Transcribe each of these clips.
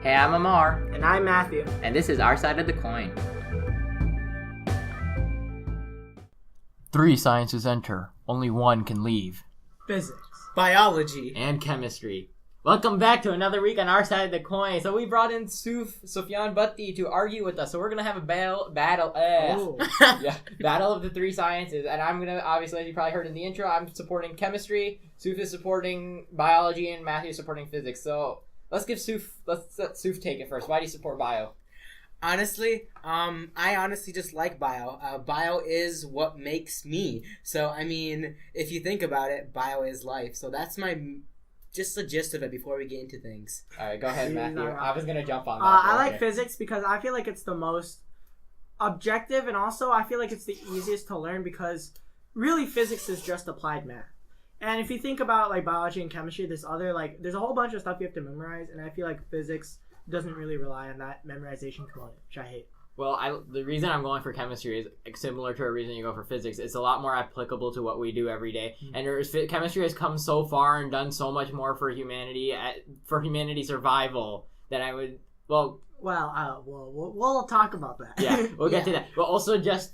Hey, I'm Amar. And I'm Matthew. And this is Our Side of the Coin. 3 sciences enter. Only one can leave. Physics. Biology. And chemistry. Welcome back to another week on Our Side of the Coin. So we brought in Sufyan Bhatti to argue with us. So we're going to have a battle of the 3 sciences. And I'm going to, obviously, as you probably heard in the intro, I'm supporting chemistry, Suf is supporting biology, and Matthew is supporting physics. So let's let Suf take it first. Why do you support bio? Honestly, I honestly just like bio. Bio is what makes me. So, I mean, if you think about it, bio is life. So that's just the gist of it before we get into things. All right, go ahead, Matthew. I was going to jump on that. I like physics because I feel like it's the most objective, and also I feel like it's the easiest to learn because really physics is just applied math. And if you think about like biology and chemistry, there's a whole bunch of stuff you have to memorize, and I feel like physics doesn't really rely on that memorization component, which I hate. Well, the reason I'm going for chemistry is similar to a reason you go for physics. It's a lot more applicable to what we do every day. Mm-hmm. And chemistry has come so far and done so much more for humanity survival that I would, we'll talk about that. Yeah, we'll get to that. But also just,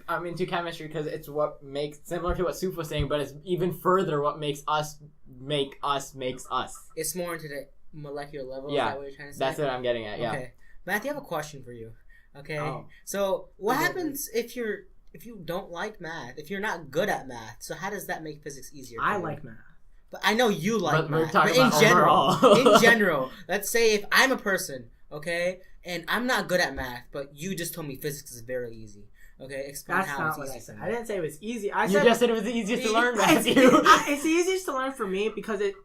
I'm into chemistry because it's what makes, similar to what Suf was saying, but it's even further what makes us. It's more into the molecular level. Yeah, is that what you're trying to say? That's what I'm getting at, yeah. Okay. Matthew, I have a question for you. Okay. Oh. So what happens if you don't like math? If you're not good at math, so how does that make physics easier? I like math. But I know you like math. But in general, let's say if I'm a person, okay, and I'm not good at math, but you just told me physics is very easy. Okay, explain That's how not it's what easy. I said. I didn't say it was easy. You just said it was the easiest to learn, Matthew. It's the easiest to learn for me because it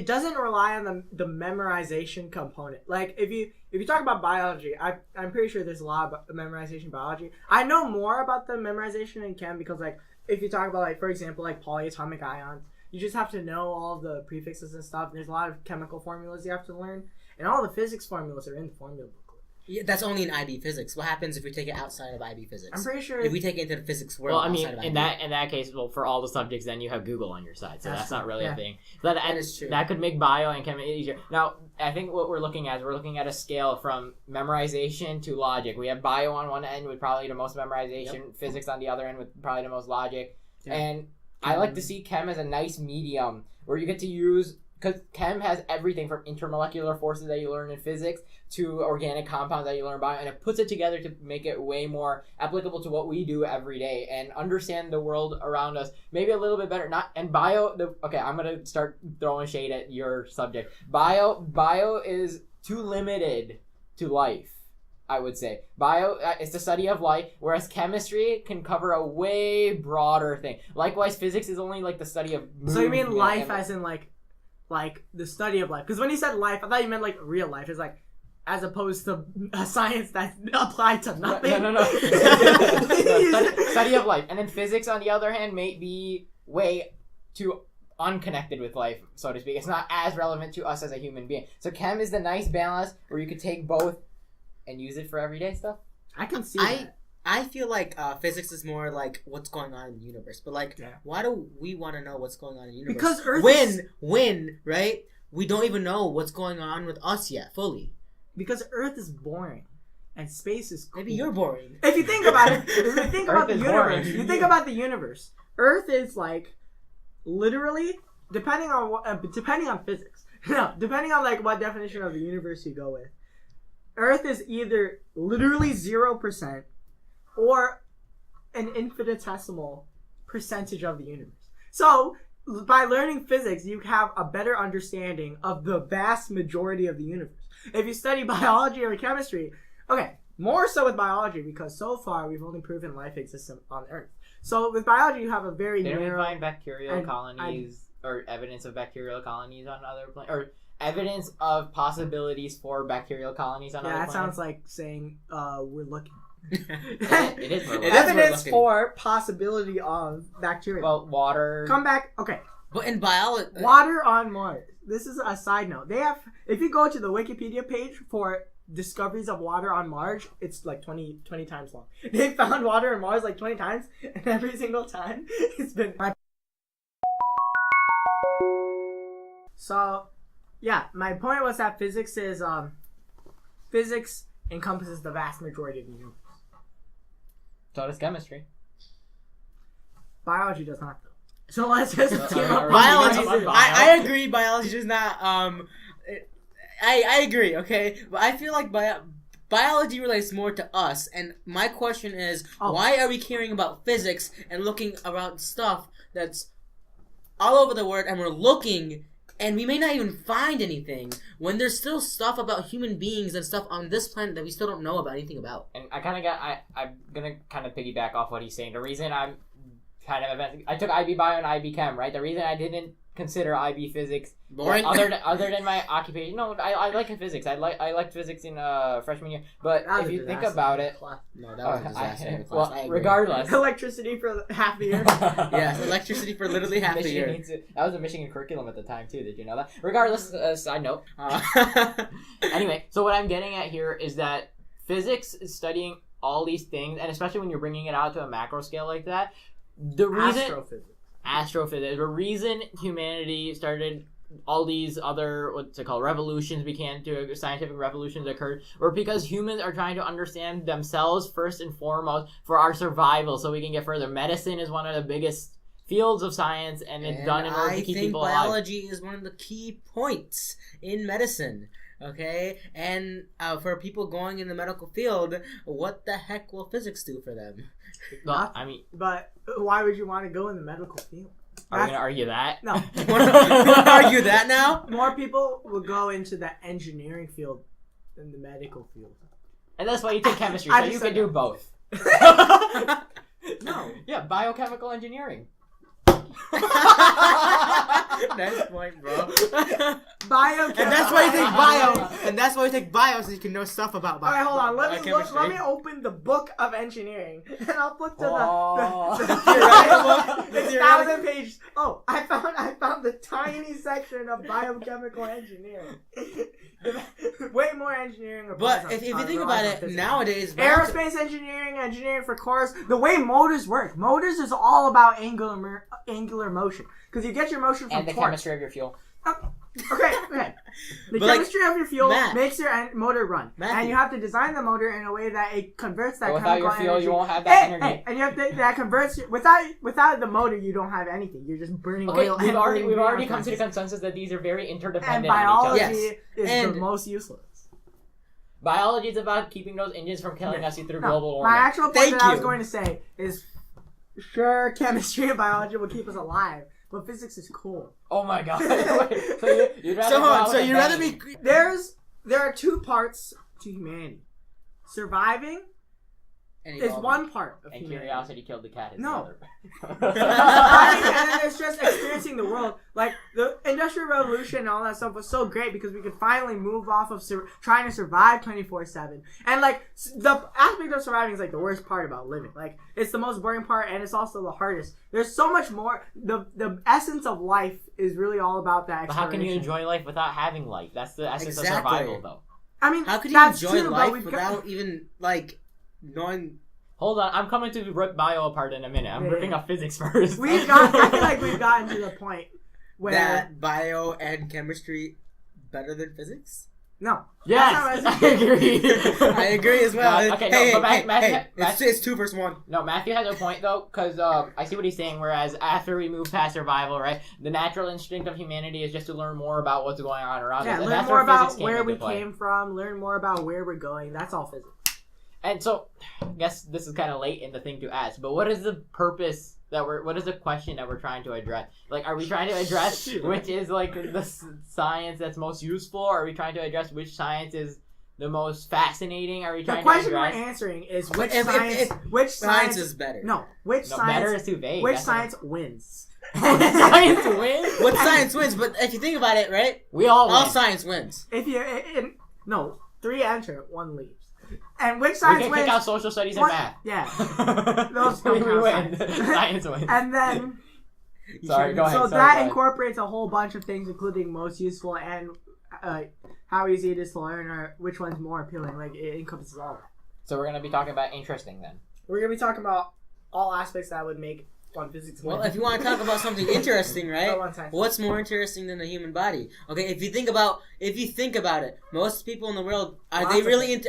doesn't rely on the memorization component. Like if you talk about biology, I'm pretty sure there's a lot of memorization biology. I know more about the memorization in chem because like if you talk about like for example like polyatomic ions, you just have to know all of the prefixes and stuff. There's a lot of chemical formulas you have to learn, and all the physics formulas are in the formula booklet. Yeah, that's only in IB physics. What happens if we take it outside of IB physics? I'm pretty sure if we take it into the physics world. Well, I mean, outside of in IB. that case, for all the subjects, then you have Google on your side, so that's not really a thing. So that is true. That could make bio and chem easier. Now, I think what we're looking at a scale from memorization to logic. We have bio on one end with probably the most memorization, physics on the other end with probably the most logic, and I like to see chem as a nice medium where you get to use. Because chem has everything from intermolecular forces that you learn in physics to organic compounds that you learn in bio, and it puts it together to make it way more applicable to what we do every day and understand the world around us maybe a little bit better. I'm gonna start throwing shade at your subject. Bio is too limited to life. I would say bio is the study of life, whereas chemistry can cover a way broader thing. Likewise, physics is only like the study of movement. So you mean life as in like the study of life? Because when you said life, I thought you meant like real life. It's like as opposed to a science that's applied to nothing. No. Study of life. And then physics, on the other hand, may be way too unconnected with life, so to speak. It's not as relevant to us as a human being. So chem is the nice balance where you could take both and use it for everyday stuff. I can see that. I feel like physics is more like what's going on in the universe. But like, why do we want to know what's going on in the universe? Because Earth when, right? We don't even know what's going on with us yet, fully. Because Earth is boring. And space is cool. Maybe you're boring. If you think about it, if you think about the universe, you think about the universe. Earth is like, literally, depending on physics. No, depending on like what definition of the universe you go with. Earth is either literally 0%, or an infinitesimal percentage of the universe. So, by learning physics, you have a better understanding of the vast majority of the universe. If you study biology or chemistry, more so with biology, because so far we've only proven life exists on Earth. So, with biology, you have a very narrow... Didn't we find bacterial colonies, or evidence of bacterial colonies on other planets? Or evidence of possibilities for bacterial colonies on other planets? Yeah, that sounds like saying, we're looking. It is evidence for possibility of bacteria. Well, water. Come back. Okay. But in biology, water on Mars. This is a side note. They have, if you go to the Wikipedia page for discoveries of water on Mars, it's like 20 times long. They found water on Mars like 20 times, and every single time it's been. So, yeah, my point was that physics is physics encompasses the vast majority of the universe. So does chemistry. Biology does not, though. So let's just team up. Biology. Bio. I agree. Biology is not. I agree. Okay, but I feel like biology relates more to us. And my question is, why are we caring about physics and looking around stuff that's all over the world, and we're looking, and we may not even find anything when there's still stuff about human beings and stuff on this planet that we still don't know about anything about. And I'm gonna kind of piggyback off what he's saying. The reason I took IB Bio and IB Chem, right? The reason I didn't consider IB Physics, other than my occupation. No, I like physics. I liked physics in freshman year. But if you think about it, no, that was a disaster. Well, regardless, electricity for half the year. Yes, electricity for literally half the year. That was a Michigan curriculum at the time too. Did you know that? Regardless, side note. Anyway, so what I'm getting at here is that physics is studying all these things, and especially when you're bringing it out to a macro scale like that. The reason astrophysics. The reason humanity started all these other revolutions began to scientific revolutions occurred were because humans are trying to understand themselves first and foremost for our survival, so we can get further. Medicine is one of the biggest fields of science, and it's done in order to keep people alive. Biology is one of the key points in medicine. Okay, and for people going in the medical field, what the heck will physics do for them? Well, but why would you want to go in the medical field? Are we gonna argue that? No. You want to argue that now? More people will go into the engineering field than the medical field. And that's why you take chemistry, so you can do both. No. Yeah, biochemical engineering. Nice point, bro. Biochemistry. And that's why you take bio. And that's why you take bio, so you can know stuff about bio. Alright, hold on. Let me open the book of engineering, and I'll flip to the it's 1,000 pages. Oh, I found the tiny section of biochemical engineering. Way more engineering. But if you think about it, nowadays, aerospace engineering for cars, the way motors work. Motors is all about angular motion, because you get your motion from and the torque. chemistry of your fuel. Okay. The chemistry of your fuel makes your motor run, and you have to design the motor in a way that it converts that chemical energy. Without your fuel, you won't have that energy. And you have that converts without the motor, you don't have anything. You're just burning oil. We've already come to the consensus that these are very interdependent. And biology on each other. is the most useless. Biology is about keeping those engines from killing us through global warming. My actual point I was going to say is, sure, chemistry and biology will keep us alive, but physics is cool. Oh my god! You'd rather be. There are two parts to humanity. Surviving is one part of humanity. And curiosity killed the cat. No. And then there's just experiencing the world. Like, the Industrial Revolution and all that stuff was so great because we could finally move off of trying to survive 24/7. And, like, the aspect of surviving is, like, the worst part about living. Like, it's the most boring part, and it's also the hardest. There's so much more. The essence of life is really all about that exploration. But how can you enjoy life without having life? That's the essence of survival, though. I mean, how can you enjoy life without even, like, knowing... Hold on, I'm coming to rip bio apart in a minute. I'm ripping up physics first. I feel like we've gotten to the point where... That bio and chemistry better than physics? No. Yes, I agree. I agree as well. Okay, it's 2 versus 1. No, Matthew has a point, though, because I see what he's saying, whereas after we move past survival, right, the natural instinct of humanity is just to learn more about what's going on around us. Yeah, learn more about where we came from, learn more about where we're going. That's all physics. And so, I guess this is kind of late in the thing to ask, but what is the purpose what is the question that we're trying to address? Like, are we trying to address which is, like, the science that's most useful? Or are we trying to address which science is the most fascinating? Are we trying to address... The question we're answering is which science is better. No, science... better is too vague. Which science wins? Science wins? What science wins? But if you think about it, right? All science wins. If you... No, 3 enter, 1 leaves. And which science wins? We can kick out social studies and math. Yeah. Those we win. Science wins. And then... Sorry, go ahead. So that incorporates a whole bunch of things, including most useful and how easy it is to learn, or which one's more appealing. Like, it encompasses all of that. So we're going to be talking about interesting, then. We're going to be talking about all aspects that would make one physics. Well, if you want to talk about something interesting, right? One science. What's more interesting than the human body? Okay, if you think about it, most people in the world are they really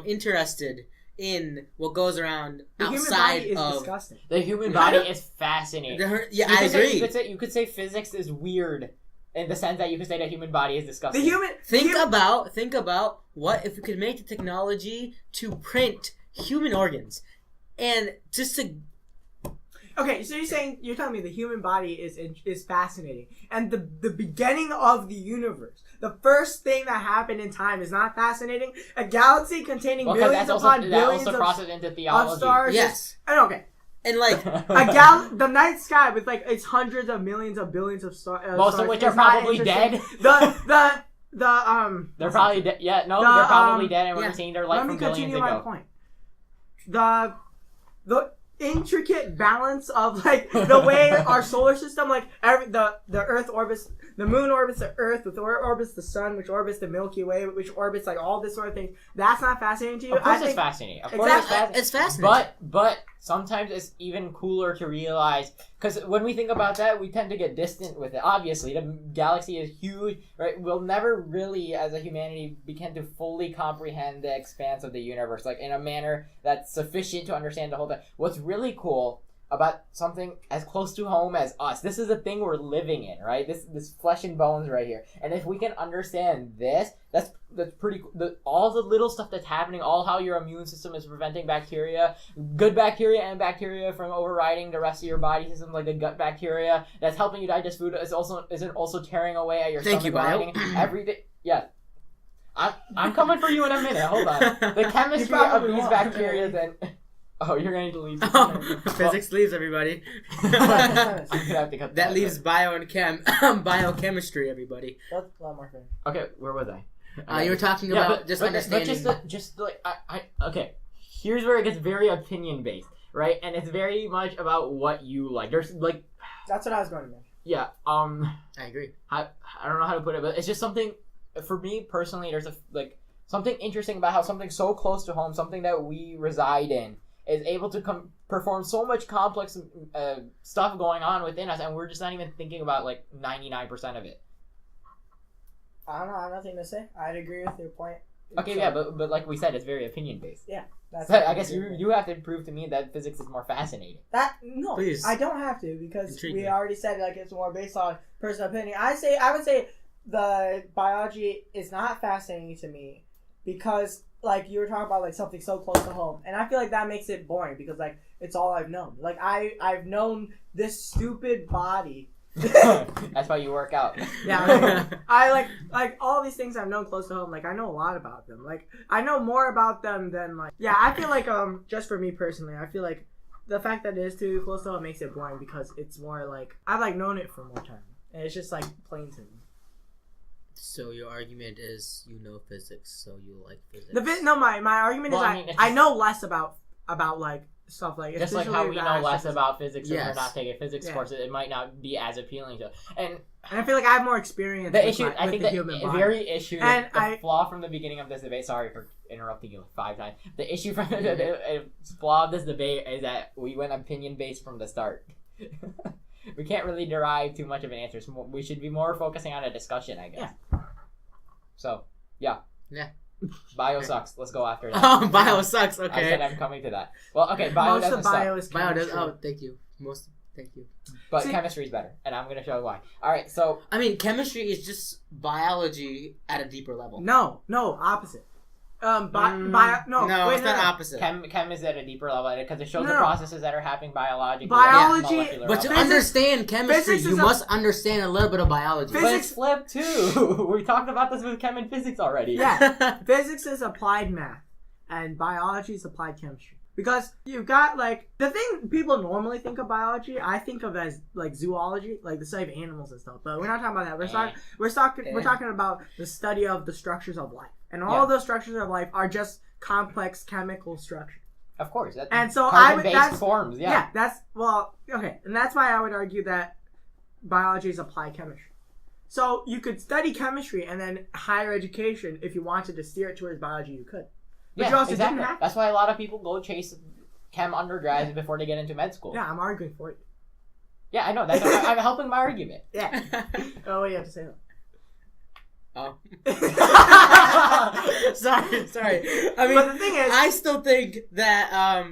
interested in what goes around the human outside body is of disgusting. The human body is fascinating. I agree. You could say physics is weird in the sense that you could say the human body is disgusting. Think about what if we could make the technology to print human organs, and just to. Okay, so you're telling me the human body is fascinating, and the beginning of the universe, the first thing that happened in time is not fascinating. A galaxy containing billions upon billions that also crosses into theology. of stars. Yes. Okay. And like the night sky with like its hundreds of millions of billions of stars. Most of which are probably dead. They're probably dead. Yeah, no, they're probably dead, and we're seeing their light from billions ago. Let me continue my point. The intricate balance of like the way our solar system, like the Earth orbits, the Moon orbits the Earth, which orbits the Sun, which orbits the Milky Way, which orbits like all this sort of thing. That's not fascinating to you? Of course, it's fascinating. Of course, it's fascinating. But sometimes it's even cooler to realize, because when we think about that, we tend to get distant with it. Obviously, the galaxy is huge, right? We'll never really, as a humanity, begin to fully comprehend the expanse of the universe, like in a manner that's sufficient to understand the whole thing. What's really cool about something as close to home as us, this is a thing we're living in, right? This flesh and bones right here. And if we can understand this, that's pretty cool. All the little stuff that's happening, all how your immune system is preventing bacteria, good bacteria and bacteria from overriding the rest of your body system, like the gut bacteria that's helping you digest food isn't also tearing away at your stomach lining every day. Yeah. I'm coming for you in a minute. Hold on. The chemistry of these bacteria then. Oh, you're going to leave. Physics leaves, everybody. That leaves bio and biochemistry, everybody. That's a lot more fun. Okay, where was I? You were talking about understanding. But just like okay. Here's where it gets very opinion based, right? And it's very much about what you like. There's like. That's what I was going to mention. Yeah. I agree. I don't know how to put it, but it's just something. For me personally, there's something interesting about how something so close to home, something that we reside in, is able to perform so much complex stuff going on within us, and we're just not even thinking about like 99% of it. I don't know. I have nothing to say. I'd agree with your point. Okay, so, yeah, but like we said, it's very opinion based. Yeah, that's. I guess you have to prove to me that physics is more fascinating. No, please. I don't have to, because we already said like it's more based on personal opinion. I would say the biology is not fascinating to me because, like, you were talking about like something so close to home, and I feel like that makes it boring because like it's all I've known. Like I've known this stupid body. That's why you work out. Yeah, I like all these things I've known close to home. Like I know a lot about them. Like I know more about them than like. Yeah, I feel like just for me personally, I feel like the fact that it is too close to home makes it boring because it's more like I've like known it for more time, and it's just like plain to me. So your argument is you know physics, so you like physics. My argument is I know less about like stuff like just like how we know less about physics if we're not taking physics courses, it might not be as appealing to us. And I feel like I have more experience. The flaw from the beginning of this debate. Sorry for interrupting you 5 times. The issue from the flaw of this debate is that we went opinion based from the start. We can't really derive too much of an answer. So we should be more focusing on a discussion, I guess. Yeah. So, yeah. Bio sucks. Let's go after that. Oh, bio sucks. Okay. I said I'm coming to that. Well, okay. Bio doesn't suck. Bio does. Oh, thank you. Thank you. But chemistry is better, and I'm going to show why. All right. So I mean, chemistry is just biology at a deeper level. No, opposite. It's not opposite. Chem is at a deeper level because it shows the processes that are happening biologically. Biology, but to understand chemistry, you must understand a little bit of biology. Physics flip too. We talked about this with chem and physics already. Yeah, physics is applied math, and biology is applied chemistry. Because you've got like the thing people normally think of biology, I think of as like zoology, like the study of animals and stuff. But we're not talking about that. We're talking about the study of the structures of life. And all of those structures of life are just complex chemical structures. Of course. And so carbon-based forms, and that's why I would argue that biology is applied chemistry. So you could study chemistry and then higher education, if you wanted to steer it towards biology, you could. But you also didn't have to. That's why a lot of people go chase chem undergrads before they get into med school. Yeah, I'm arguing for you. Yeah, I know. I'm helping my argument. Yeah. Oh, what do you have to say though? Oh. sorry. I mean, but the thing is, I still think that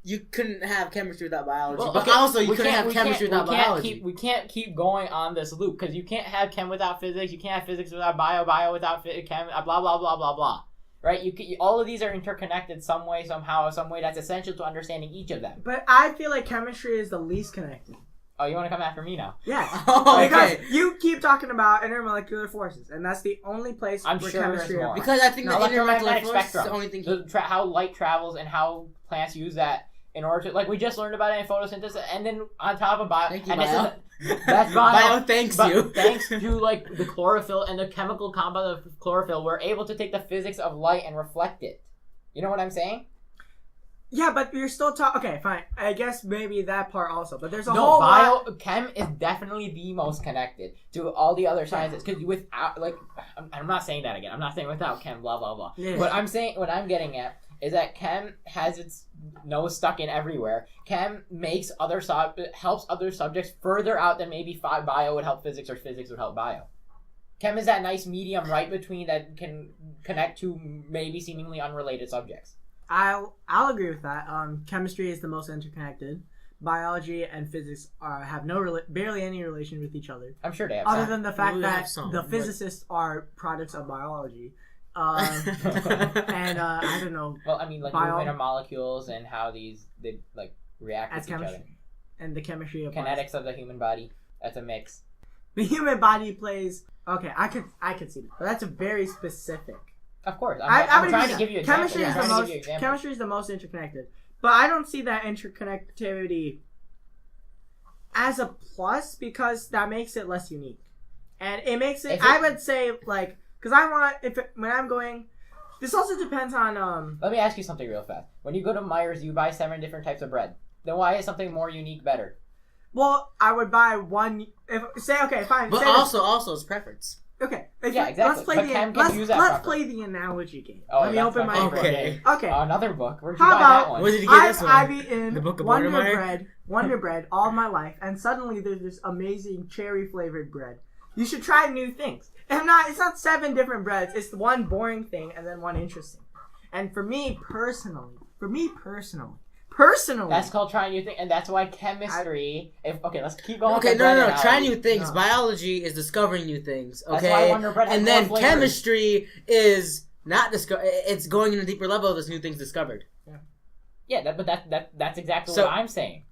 you couldn't have chemistry without biology, Well, but okay, also you couldn't have chemistry without biology. We can't keep going on this loop because you can't have chem without physics. You can't have physics without bio without chem. Blah blah blah blah blah. Right? All of these are interconnected some way, somehow, some way that's essential to understanding each of them. but I feel like chemistry is the least connected. Oh, you want to come after me now? Yeah. Oh, Because okay. you keep talking about intermolecular forces, and that's the only place I'm where sure chemistry there's more. applies. Because I think the Electromagnetic intermolecular force is spectrum. the only thing. How light travels and how plants use that in order to, like, we just learned about it in photosynthesis, and then on top of bio, Thank you, and bio. that's bio. Thanks But you. thanks to like the chlorophyll and the chemical compound of chlorophyll, we're able to take the physics of light and reflect it. You know what I'm saying? Yeah, but you're still talking. Okay, fine. I guess maybe that part also. But there's a whole lot. Chem is definitely the most connected to all the other sciences. Because without, like, I'm not saying that again. I'm not saying without chem, blah blah blah. Yeah. What I'm saying, what I'm getting at, is that chem has its nose stuck in everywhere. Chem makes helps other subjects further out than maybe bio would help physics or physics would help bio. Chem is that nice medium right between that can connect to maybe seemingly unrelated subjects. I'll agree with that. Chemistry is the most interconnected. Biology and physics have barely any relation with each other. I'm sure they have Other some. than the fact We that have some, the but- physicists are products of biology. And I don't know. Well, I mean, like movement of molecules and how they like react As with each other. chemistry. And the chemistry of Kinetics of the human body. That's a mix. the human body plays. Okay, I could see that, but that's a very specific. Of course, I'm I'm trying to give you examples. chemistry is I'm the trying to most give you examples. chemistry is the most interconnected, but I don't see that interconnectivity as a plus because that makes it less unique, and it makes it. I would say like because I want when I'm going. This also depends on Let me ask you something real fast. When you go to Myers, you buy 7 different types of bread. Then why is something more unique better? Well, I would buy one. If say okay, fine. But say also it's preference. okay. Yeah, exactly. Let's play But Chem can use that let's properly. play the analogy game. Oh, Let me that's open my favorite book. game. Okay. Another book. Where'd you How buy about- that one? Where did you get this one? I've eaten The Book of Wonder Wondermeyer? Bread all my life, and suddenly there's this amazing cherry flavored bread. You should try new things. It's not 7 different breads. It's one boring thing and then one interesting. And for me personally, That's called trying new things, and that's why chemistry. Let's keep going. Okay, with the bread no. analogy. Try new things. No. Biology is discovering new things. That's Okay, why Wonder Bread has and more then flavors. chemistry is not it's going in a deeper level of this new things discovered. Yeah, but that's exactly So- what I'm saying.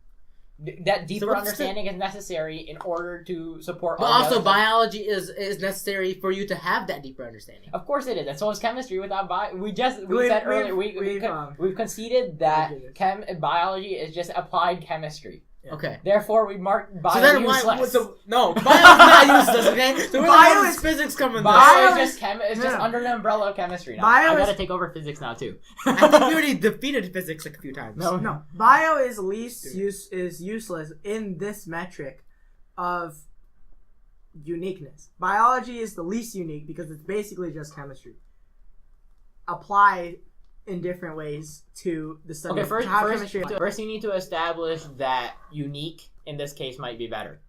That deeper what's understanding is necessary in order to support. But all the also, other stuff. biology is necessary for you to have that deeper understanding. Of course it is. And so is chemistry without bio. We said We've- earlier we've we've conceded that we did. biology is just applied chemistry. Yeah. Okay. Therefore, we mark bio So then useless. no, bio's not useless, okay? So where Bio does is- physics come in Bio there? is just it's just No. under the umbrella of chemistry now. Bio I gotta is- take over physics now too. I think we already defeated physics like a few times. No, bio is is useless in this metric of uniqueness. Biology is the least unique because it's basically just chemistry applied in different ways to the study. Okay, of how chemistry. first you need to establish that unique in this case might be better.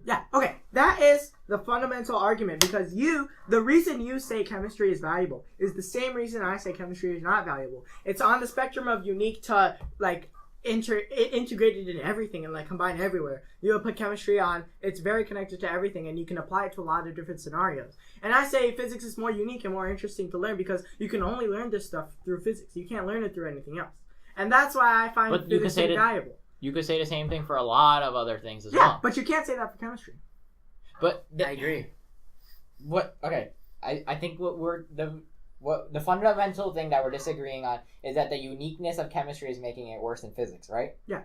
Yeah, okay. That is the fundamental argument because the reason you say chemistry is valuable is the same reason I say chemistry is not valuable. It's on the spectrum of unique to like integrated in everything and like combined everywhere. You would put chemistry on, it's very connected to everything and you can apply it to a lot of different scenarios. And I say physics is more unique and more interesting to learn because you can only learn this stuff through physics. You can't learn it through anything else. And that's why I find But you physics could say valuable. You could say the same thing for a lot of other things as Yeah, well. but you can't say that for chemistry. But I agree. I think the fundamental thing that we're disagreeing on is that the uniqueness of chemistry is making it worse than physics, right? Yeah.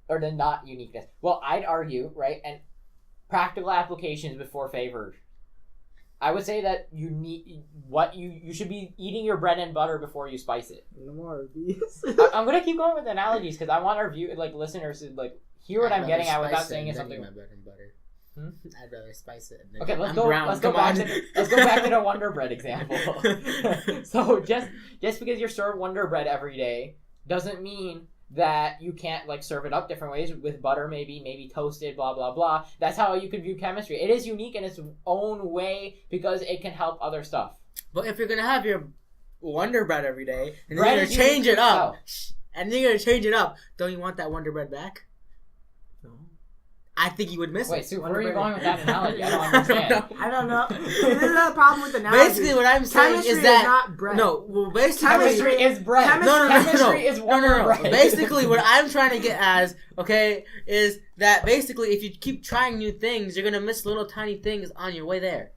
Or the not uniqueness. Well, I'd argue, right, and practical applications before favored. I would say that you should be eating your bread and butter before you spice it. No more of these. I'm gonna keep going with analogies because I want our listeners to hear what I'm getting at without saying something. My bread and butter. I'd rather spice it. Okay, let's go back to the Wonder Bread example. So just because you're served Wonder Bread every day doesn't mean that you can't like serve it up different ways with butter, maybe toasted, blah blah blah. That's how you could view chemistry. It is unique in its own way because it can help other stuff. But if you're gonna have your Wonder Bread every day and Bread you're is gonna change unique it up, itself. don't you want that Wonder Bread back? No. I think you would miss Wait, it. so where are you going with that analogy? I don't understand. I don't know. This is the problem with analogies. Basically, what I'm saying Chemistry is that not bread. no. Well, basically, Chemistry is bread. Chemistry is Wonder Bread. Basically, what I'm trying to get as is that basically, if you keep trying new things, you're gonna miss little tiny things on your way there.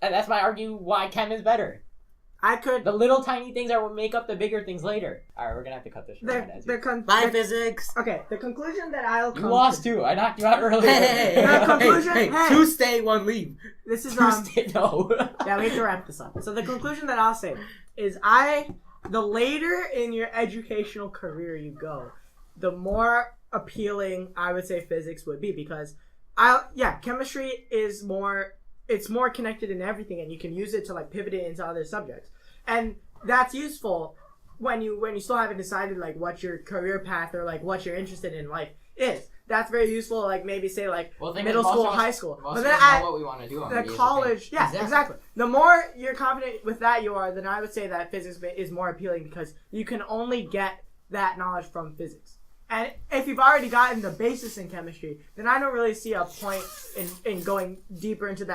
And that's why I argue why chem is better. I could. The little tiny things are what make up the bigger things later. All right, we're gonna have to cut this short. Bye, physics. Okay, the conclusion that I'll come You lost to. two. I knocked you out earlier. Hey, two stay, one leave. This is no. Yeah, we have to wrap this up. So the conclusion that I'll say is the later in your educational career you go, the more appealing I would say physics would be, because chemistry is more connected in everything, and you can use it to like pivot it into other subjects. And that's useful when you still haven't decided like what your career path or like what you're interested in life is. That's very useful, like maybe say like middle school, high school. But then at what we want to do on the college, exactly. The more you're confident with that you are, then I would say that physics is more appealing because you can only get that knowledge from physics. And if you've already gotten the basis in chemistry, then I don't really see a point in going deeper into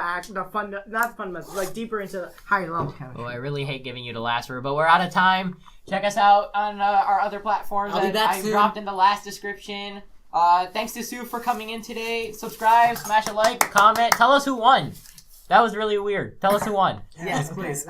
deeper into the higher level chemistry. Well, I really hate giving you the last word, but we're out of time. Check us out on our other platforms that I dropped in the last description. Thanks to Sue for coming in today. Subscribe, smash a like, comment, tell us who won. That was really weird. Tell us who won. Yes, please.